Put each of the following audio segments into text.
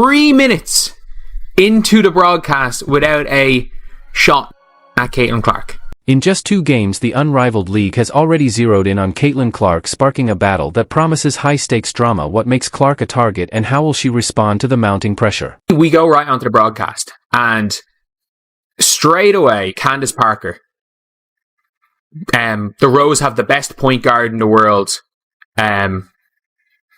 3 minutes into the broadcast without a shot at Caitlin Clark. In just 2 games, the Unrivaled League has already zeroed in on Caitlin Clark, sparking a battle that promises high-stakes drama. What makes Clark a target, and how will she respond to the mounting pressure? We go right onto the broadcast, and straight away, Candace Parker, the Rose have the best point guard in the world.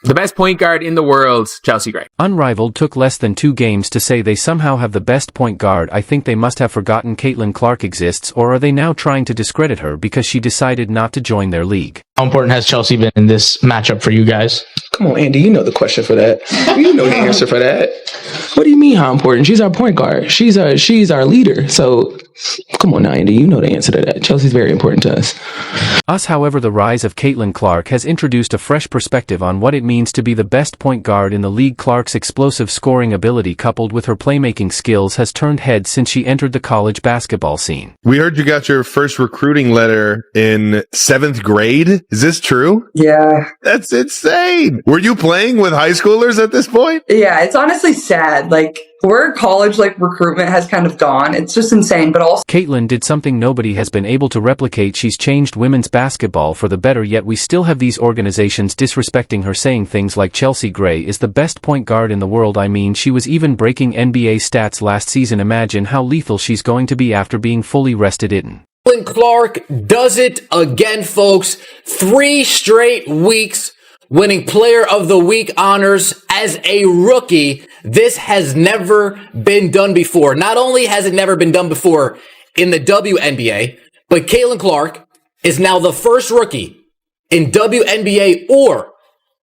The best point guard in the world, Chelsea Gray. Unrivaled took less than 2 games to say they somehow have the best point guard. I think they must have forgotten Caitlin Clark exists, or are they now trying to discredit her because she decided not to join their league? How important has Chelsea been in this matchup for you guys? Come on, Andy, you know the question for that. You know the answer for that. What do you mean how important? She's our point guard. She's our leader. So come on now, Andy, you know the answer to that. Chelsea's very important to us. However, the rise of Caitlin Clark has introduced a fresh perspective on what it means to be the best point guard in the league. Clark's explosive scoring ability coupled with her playmaking skills has turned heads since she entered the college basketball scene. We heard you got your first recruiting letter in 7th grade. Is this true? Yeah. That's insane. Were you playing with high schoolers at this point? Yeah, it's honestly sad. Like, where college recruitment has kind of gone, it's just insane. But also, Caitlin did something nobody has been able to replicate. She's changed women's basketball for the better, yet we still have these organizations disrespecting her, saying things like Chelsea Gray is the best point guard in the world. I mean, she was even breaking NBA stats last season. Imagine how lethal she's going to be after being fully rested in. Caitlin Clark does it again, folks. 3 straight weeks winning Player of the Week honors as a rookie. This has never been done before. Not only has it never been done before in the WNBA, but Caitlin Clark is now the first rookie in WNBA or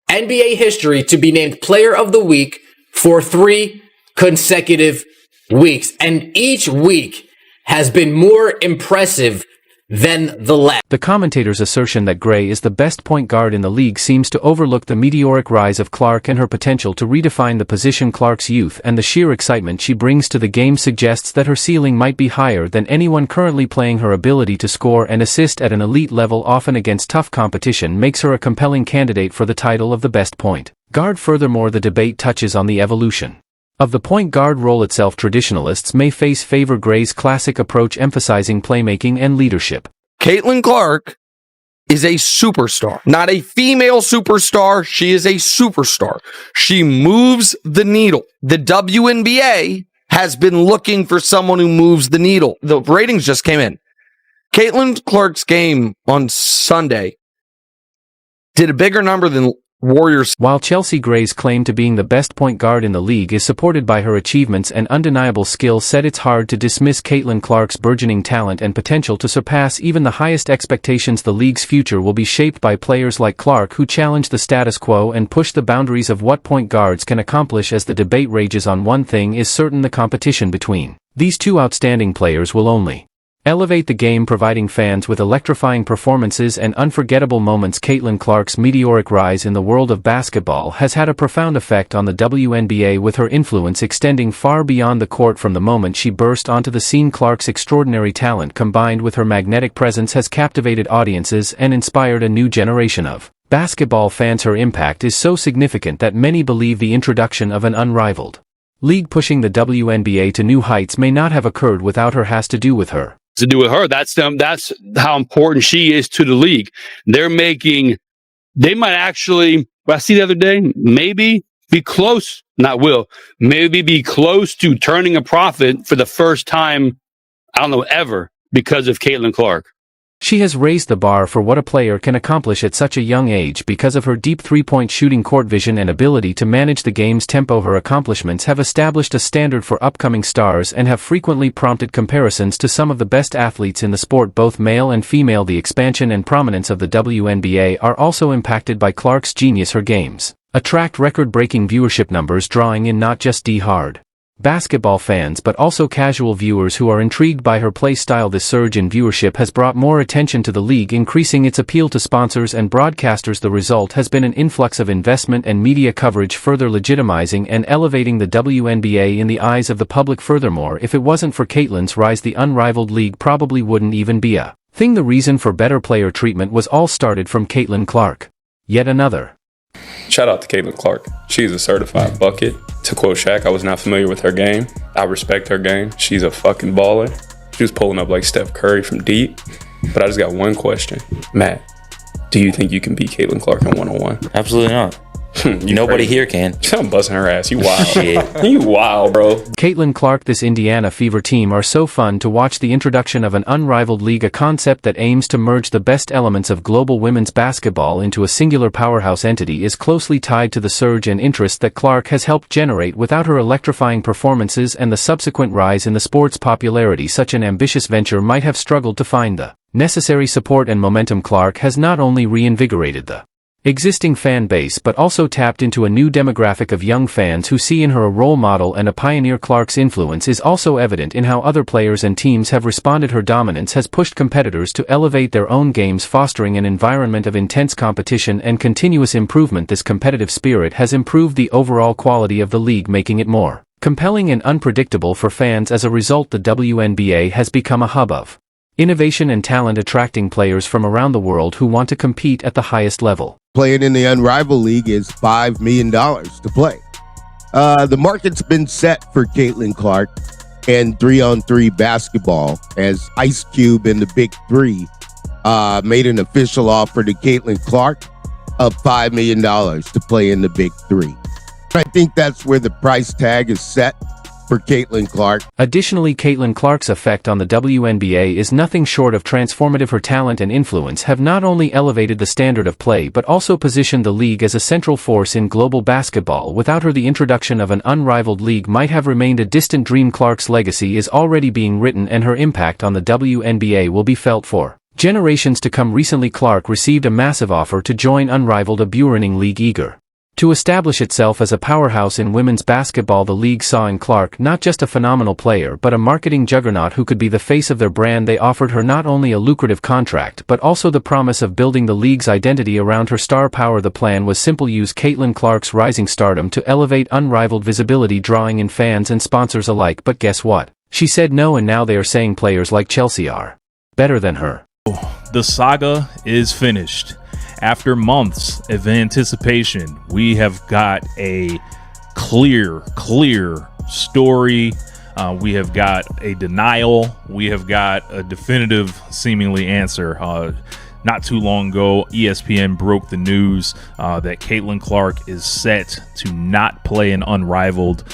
NBA history to be named Player of the Week for 3 consecutive weeks. And each week has been more impressive than the last. The commentator's assertion that Gray is the best point guard in the league seems to overlook the meteoric rise of Clark and her potential to redefine the position. Clark's youth and the sheer excitement she brings to the game suggests that her ceiling might be higher than anyone currently playing. Her ability to score and assist at an elite level, often against tough competition, makes her a compelling candidate for the title of the best point guard. Furthermore, the debate touches on the evolution of the point guard role itself. Traditionalists may favor Gray's classic approach, emphasizing playmaking and leadership. Caitlin Clark is a superstar, not a female superstar. She is a superstar. She moves the needle. The WNBA has been looking for someone who moves the needle. The ratings just came in. Caitlin Clark's game on Sunday did a bigger number than Warriors. While Chelsea Gray's claim to being the best point guard in the league is supported by her achievements and undeniable skill set, it's hard to dismiss Caitlin Clark's burgeoning talent and potential to surpass even the highest expectations. The league's future will be shaped by players like Clark who challenge the status quo and push the boundaries of what point guards can accomplish. As the debate rages on, one thing is certain: the competition between these 2 outstanding players will only elevate the game, providing fans with electrifying performances and unforgettable moments. Caitlin Clark's meteoric rise in the world of basketball has had a profound effect on the WNBA, with her influence extending far beyond the court. From the moment she burst onto the scene, Clark's extraordinary talent combined with her magnetic presence has captivated audiences and inspired a new generation of basketball fans. Her impact is so significant that many believe the introduction of an unrivaled league pushing the WNBA to new heights may not have occurred without her. Has to do with her. To do with her. That's how important she is to the league. They might actually, what I see the other day, maybe be close, maybe be close to turning a profit for the first time, I don't know, ever, because of Caitlin Clark. She has raised the bar for what a player can accomplish at such a young age because of her deep 3-point shooting, court vision, and ability to manage the game's tempo. Her accomplishments have established a standard for upcoming stars and have frequently prompted comparisons to some of the best athletes in the sport, both male and female. The expansion and prominence of the WNBA are also impacted by Clark's genius. Her games attract record-breaking viewership numbers, drawing in not just die-hard basketball fans but also casual viewers who are intrigued by her play style. This surge in viewership has brought more attention to the league, increasing its appeal to sponsors and broadcasters. The result has been an influx of investment and media coverage, further legitimizing and elevating the WNBA in the eyes of the public. Furthermore, if it wasn't for Caitlin's rise, the Unrivaled League probably wouldn't even be a thing. The reason for better player treatment was all started from Caitlin Clark. Yet another Shout out to Caitlin Clark. She's a certified bucket. To quote Shaq, I was not familiar with her game. I respect her game. She's a fucking baller. She was pulling up like Steph Curry from deep. But I just got one question. Matt, do you think you can beat Caitlin Clark in one-on-one? Absolutely not. Nobody here can. I'm busting her ass. You wild. You wild, bro. Caitlin Clark, this Indiana Fever team are so fun to watch. The introduction of an unrivaled league, a concept that aims to merge the best elements of global women's basketball into a singular powerhouse entity, is closely tied to the surge and interest that Clark has helped generate. Without her electrifying performances and the subsequent rise in the sport's popularity, such an ambitious venture might have struggled to find the necessary support and momentum. Clark has not only reinvigorated the existing fan base but also tapped into a new demographic of young fans who see in her a role model and a pioneer. Clark's influence is also evident in how other players and teams have responded. Her dominance has pushed competitors to elevate their own games, fostering an environment of intense competition and continuous improvement. This competitive spirit has improved the overall quality of the league, making it more compelling and unpredictable for fans. As a result, the WNBA has become a hub of innovation and talent, attracting players from around the world who want to compete at the highest level. Playing in the Unrivaled League is $5 million to play. The market's been set for Caitlin Clark and 3-on-3 basketball, as Ice Cube and the Big Three made an official offer to Caitlin Clark of $5 million to play in the Big Three. I think that's where the price tag is set for Caitlin Clark. Additionally, Caitlin Clark's effect on the WNBA is nothing short of transformative. Her talent and influence have not only elevated the standard of play but also positioned the league as a central force in global basketball. Without her, the introduction of an unrivaled league might have remained a distant dream. Clark's legacy is already being written, and her impact on the WNBA will be felt for generations to come. Recently, Clark received a massive offer to join Unrivaled, a burgeoning league eager to establish itself as a powerhouse in women's basketball. The league saw in Clark not just a phenomenal player but a marketing juggernaut who could be the face of their brand. They offered her not only a lucrative contract but also the promise of building the league's identity around her star power. The plan was simple: use Caitlin Clark's rising stardom to elevate Unrivaled visibility, drawing in fans and sponsors alike. But guess what? She said no, and now they are saying players like Chelsea are better than her. The saga is finished. After months of anticipation, we have got a clear story. We have got a denial. We have got a definitive, seemingly, answer. Not too long ago, ESPN broke the news that Caitlin Clark is set to not play in Unrivaled.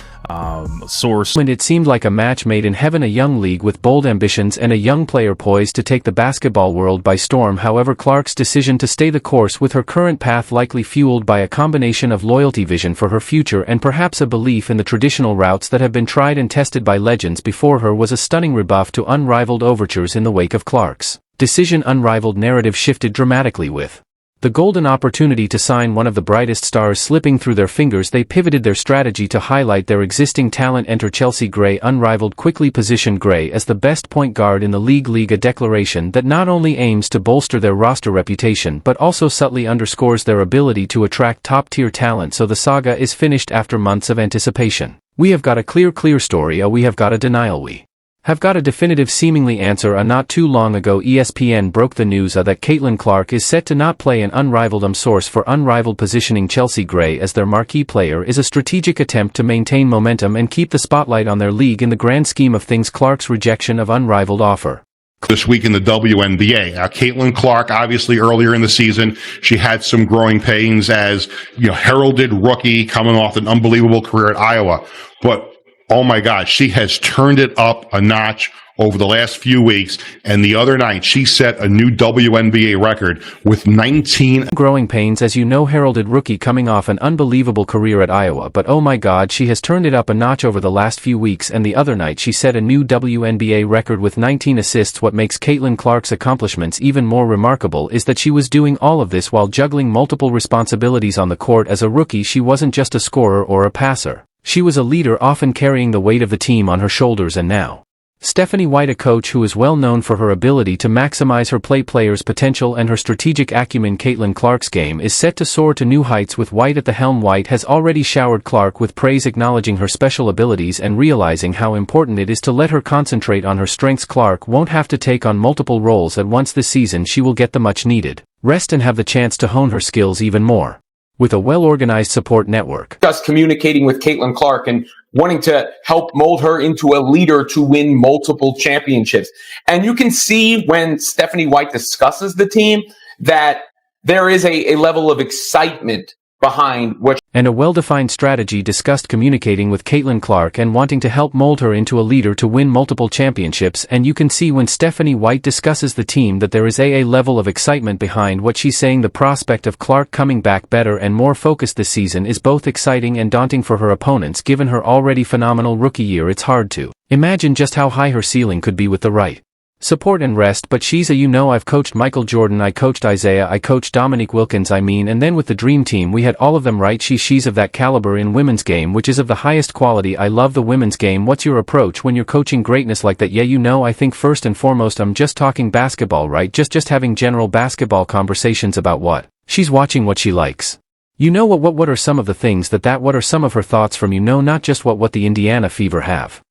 Source. And it seemed like a match made in heaven, a young league with bold ambitions and a young player poised to take the basketball world by storm. However, Clark's decision to stay the course with her current path, likely fueled by a combination of loyalty, vision for her future, and perhaps a belief in the traditional routes that have been tried and tested by legends before her, was a stunning rebuff to Unrivaled overtures. In the wake of Clark's decision, Unrivaled narrative shifted dramatically. With the golden opportunity to sign one of the brightest stars slipping through their fingers, they pivoted their strategy to highlight their existing talent. Enter Chelsea Gray. Unrivaled quickly positioned Gray as the best point guard in the league, a declaration that not only aims to bolster their roster reputation but also subtly underscores their ability to attract top-tier talent. So the saga is finished after months of anticipation. We have got a clear story. We have got a denial. We have got a definitive, seemingly, answer. Not too long ago, ESPN broke the news that Caitlin Clark is set to not play in Unrivaled. Source for Unrivaled: positioning Chelsea Gray as their marquee player is a strategic attempt to maintain momentum and keep the spotlight on their league. In the grand scheme of things, Clark's rejection of Unrivaled offer this week in the WNBA. Caitlin Clark, obviously earlier in the season, she had some growing pains as, heralded rookie coming off an unbelievable career at Iowa. But oh my God, she has turned it up a notch over the last few weeks, and the other night she set a new WNBA record with 19 growing pains. As you know, heralded rookie coming off an unbelievable career at Iowa, but oh my God, she has turned it up a notch over the last few weeks, and the other night she set a new WNBA record with 19 assists. What makes Caitlin Clark's accomplishments even more remarkable is that she was doing all of this while juggling multiple responsibilities on the court. As a rookie, she wasn't just a scorer or a passer. She was a leader, often carrying the weight of the team on her shoulders. And now, Stephanie White, a coach who is well known for her ability to maximize her players' potential and her strategic acumen. Caitlin Clark's game is set to soar to new heights with White at the helm. White has already showered Clark with praise, acknowledging her special abilities and realizing how important it is to let her concentrate on her strengths. Clark won't have to take on multiple roles at once this season. She will get the much-needed rest and have the chance to hone her skills even more. with a well-organized support network. Us communicating with Caitlin Clark and wanting to help mold her into a leader to win multiple championships. And you can see when Stephanie White discusses the team that there is a level of excitement behind what. And a well-defined strategy discussed communicating with Caitlin Clark and wanting to help mold her into a leader to win multiple championships. And you can see when Stephanie White discusses the team that there is a level of excitement behind what she's saying. The prospect of Clark coming back better and more focused this season is both exciting and daunting for her opponents. Given her already phenomenal rookie year, it's hard to imagine just how high her ceiling could be with the right support and rest. But she's I've coached Michael Jordan, I coached Isaiah, I coached Dominique Wilkins, and then with the dream team we had all of them, right? She's of that caliber in women's game, which is of the highest quality. I love the women's game. What's your approach when you're coaching greatness like that? I think first and foremost I'm just talking basketball, right? Just having general basketball conversations about what she's watching, what she likes. What are some of the things what are some of her thoughts from not just what the Indiana Fever have.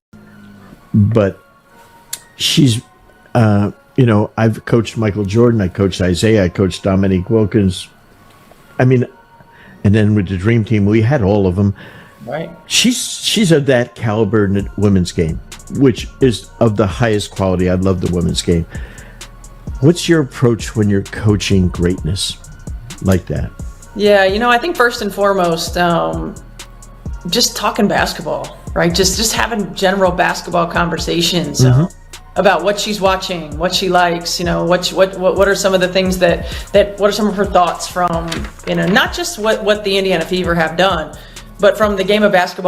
But she's I've coached Michael Jordan, I coached Isaiah, I coached Dominique Wilkins. And then with the Dream Team, we had all of them. Right. She's of that caliber in the women's game, which is of the highest quality. I love the women's game. What's your approach when you're coaching greatness like that? Yeah, I think first and foremost, just talking basketball, right? Just having general basketball conversations. About what she's watching, what she likes, what are some of the things what are some of her thoughts from, not just what the Indiana Fever have done, but from the game of basketball